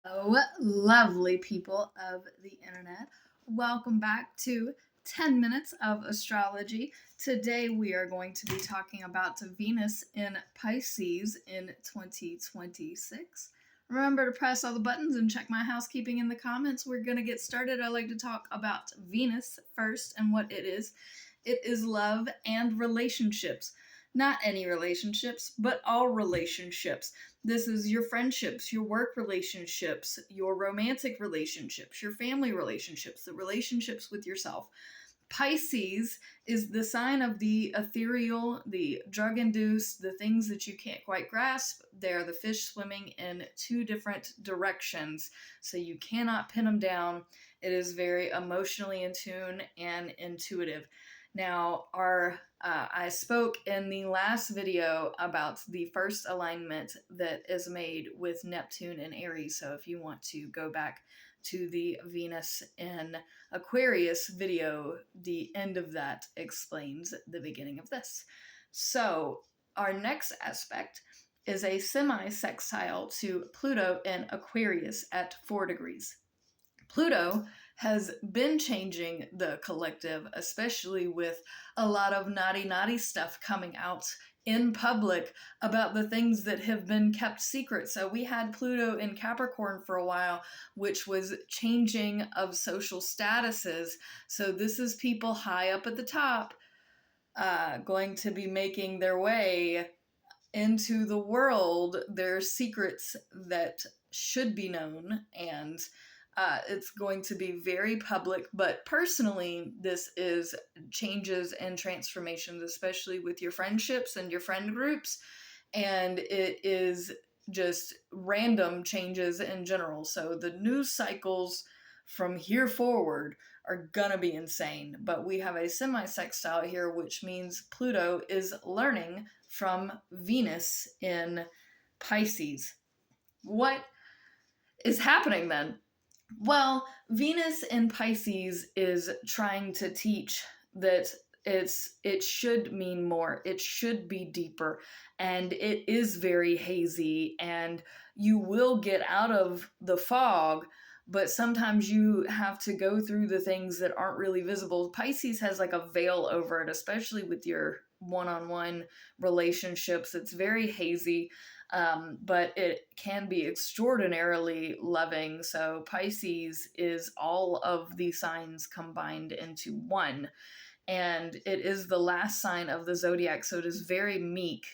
Oh, lovely people of the internet. Welcome back to 10 Minutes of Astrology. Today we are going to be talking about Venus in Pisces in 2026. Remember to press all the buttons and check my housekeeping in the comments. We're going to get started. I like to talk about Venus first and what it is. It is love and relationships. Not any relationships, but all relationships. This is your friendships, your work relationships, your romantic relationships, your family relationships, the relationships with yourself. Pisces is the sign of the ethereal, the drug induced, the things that you can't quite grasp. They're the fish swimming in two different directions, so you cannot pin them down. It is very emotionally in tune and intuitive. Now, I spoke in the last video about the first alignment that is made with Neptune and Aries. So if you want to go back to the Venus in Aquarius video, the end of that explains the beginning of this. So our next aspect is a semi-sextile to Pluto in Aquarius at 4 degrees. Pluto has been changing the collective, especially with a lot of naughty stuff coming out in public about the things that have been kept secret. So we had Pluto in Capricorn for a while, which was changing of social statuses. So this is people high up at the top going to be making their way into the world, their secrets that should be known, and it's going to be very public. But personally, this is changes and transformations, especially with your friendships and your friend groups, and it is just random changes in general. So the news cycles from here forward are gonna be insane. But we have a semi-sextile here, which means Pluto is learning from Venus in Pisces. What is happening then? Well, Venus in Pisces is trying to teach that it should mean more, it should be deeper, and it is very hazy, and you will get out of the fog, but sometimes you have to go through the things that aren't really visible. Pisces has like a veil over it, especially with your one-on-one relationships. It's very hazy, but it can be extraordinarily loving. So Pisces is all of the signs combined into one, and it is the last sign of the zodiac, so it is very meek.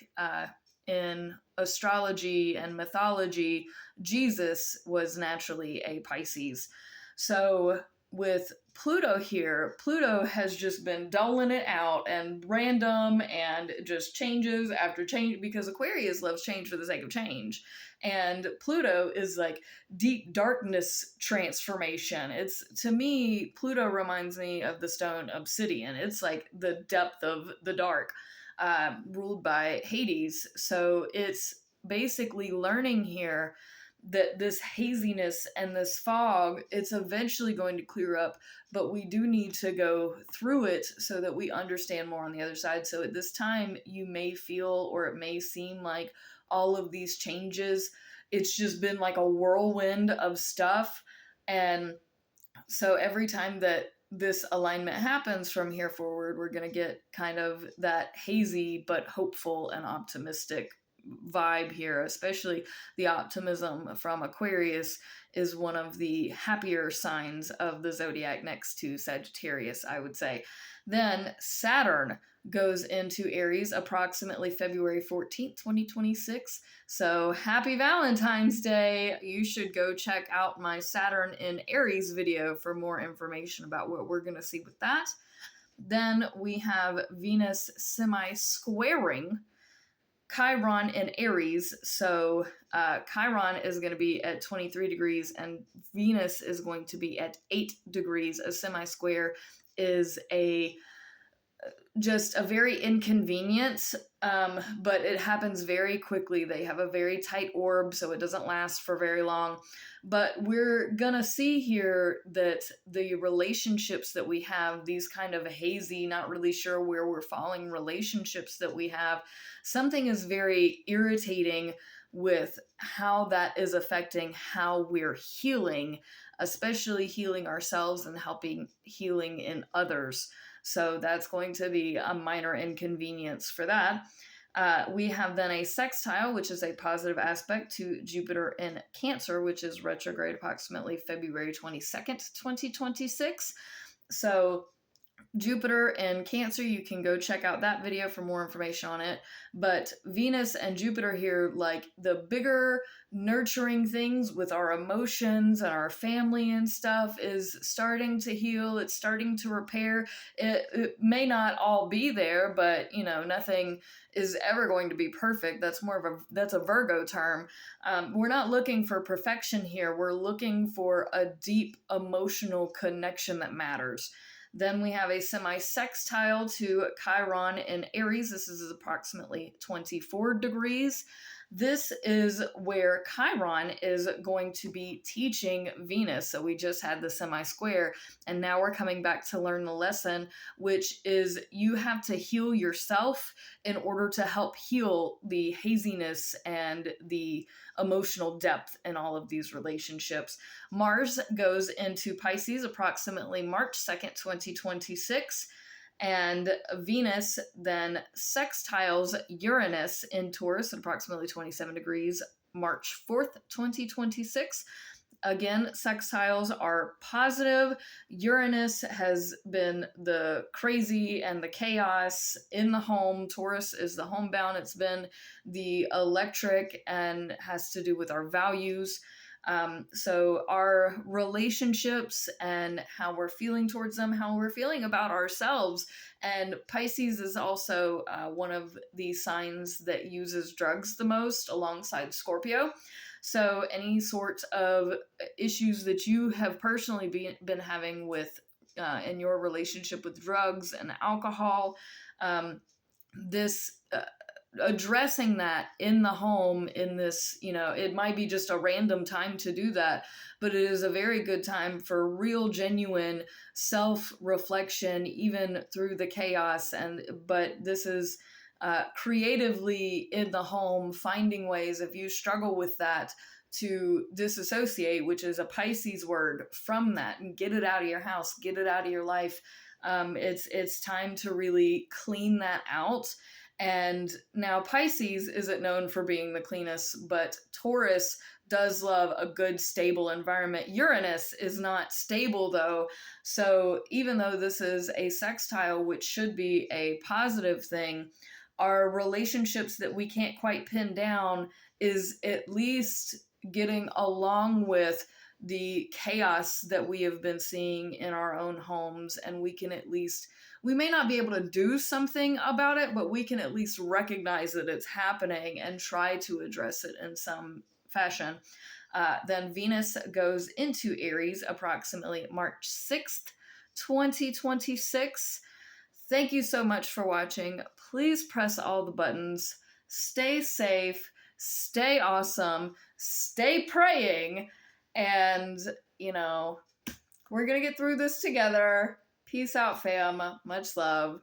In astrology and mythology, Jesus was naturally a Pisces. So with Pluto here, Pluto has just been doling it out and random and just changes after change, because Aquarius loves change for the sake of change. And Pluto is like deep darkness transformation. It's, to me, Pluto reminds me of the stone obsidian. It's like the depth of the dark, ruled by Hades. So it's basically learning here that this haziness and this fog, it's eventually going to clear up, but we do need to go through it so that we understand more on the other side. So at this time, you may feel, or it may seem like all of these changes, it's just been like a whirlwind of stuff. And so every time that this alignment happens from here forward, we're going to get kind of that hazy but hopeful and optimistic vibe here. Especially the optimism from Aquarius is one of the happier signs of the zodiac, next to Sagittarius, I would say. Then Saturn goes into Aries approximately February 14th, 2026. So happy Valentine's Day. You should go check out my Saturn in Aries video for more information about what we're going to see with that. Then we have Venus semi-squaring Chiron in Aries. So Chiron is going to be at 23 degrees and Venus is going to be at 8 degrees. A semi-square is just a very inconvenient, but it happens very quickly. They have a very tight orb, so it doesn't last for very long. But we're gonna see here that the relationships that we have, these kind of hazy, not really sure where we're falling relationships that we have, something is very irritating, with how that is affecting how we're healing, especially healing ourselves and helping healing in others. So that's going to be a minor inconvenience for that. We have then a sextile, which is a positive aspect to Jupiter in Cancer, which is retrograde approximately February 22nd, 2026. So Jupiter and Cancer, you can go check out that video for more information on it. But Venus and Jupiter here, like the bigger nurturing things with our emotions and our family and stuff, is starting to heal. It's starting to repair. It may not all be there, but nothing is ever going to be perfect. That's a Virgo term. We're not looking for perfection here. We're looking for a deep emotional connection that matters. Then we have a semi-sextile to Chiron in Aries. This is approximately 24 degrees. This is where Chiron is going to be teaching Venus. So we just had the semi-square, and now we're coming back to learn the lesson, which is you have to heal yourself in order to help heal the haziness and the emotional depth in all of these relationships. Mars goes into Pisces approximately March 2nd, 2026. And Venus then sextiles Uranus in Taurus at approximately 27 degrees, March 4th, 2026. Again, sextiles are positive. Uranus has been the crazy and the chaos in the home. Taurus is the homebound. It's been the electric and has to do with our values. So our relationships and how we're feeling towards them, how we're feeling about ourselves. And Pisces is also one of the signs that uses drugs the most alongside Scorpio. So any sort of issues that you have personally been having with in your relationship with drugs and alcohol, this addressing that in the home in this, it might be just a random time to do that, but it is a very good time for real genuine self-reflection even through the chaos. But this is creatively in the home, finding ways, if you struggle with that, to disassociate, which is a Pisces word, from that and get it out of your house, get it out of your life. It's time to really clean that out. And now Pisces isn't known for being the cleanest, but Taurus does love a good, stable environment. Uranus is not stable, though. So even though this is a sextile, which should be a positive thing, our relationships that we can't quite pin down is at least getting along with the chaos that we have been seeing in our own homes, and we may not be able to do something about it, but we can at least recognize that it's happening and try to address it in some fashion. Then Venus goes into Aries approximately March 6th, 2026. Thank you so much for watching. Please press all the buttons. Stay safe. Stay awesome. Stay praying. And, we're going to get through this together. Peace out, fam. Much love.